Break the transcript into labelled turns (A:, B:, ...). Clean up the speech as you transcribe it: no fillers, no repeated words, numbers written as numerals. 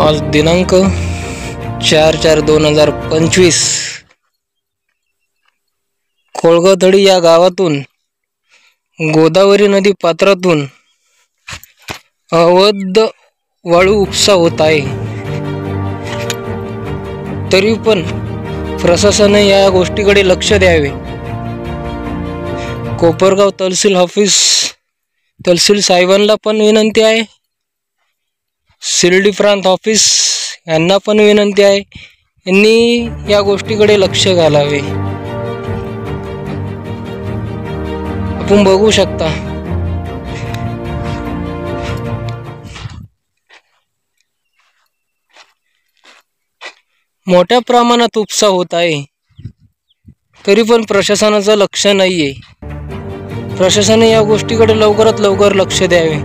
A: आज दिनांक 4/4/2025 कोळगावथडी या गावातून गोदावरी नदी पात्रातून अवैध वाळू उपसा होत आहे। तरी पण प्रशासनाने या गोष्टीकडे लक्ष द्यावे। कोपरगाव तहसील ऑफिस तहसील साहेबांना पण विनंती आहे, शिर्डी प्रांत ऑफिस यांना पण विनंती आहे, यांनी या गोष्टीकडे लक्ष घालावे। आपण बघू शकता मोठ्या प्रमाणात उपसा होत आहे, तरी पण प्रशासनाचं लक्ष नाहीये। प्रशासनाने या गोष्टीकडे लवकरात लवकर लक्ष द्यावे।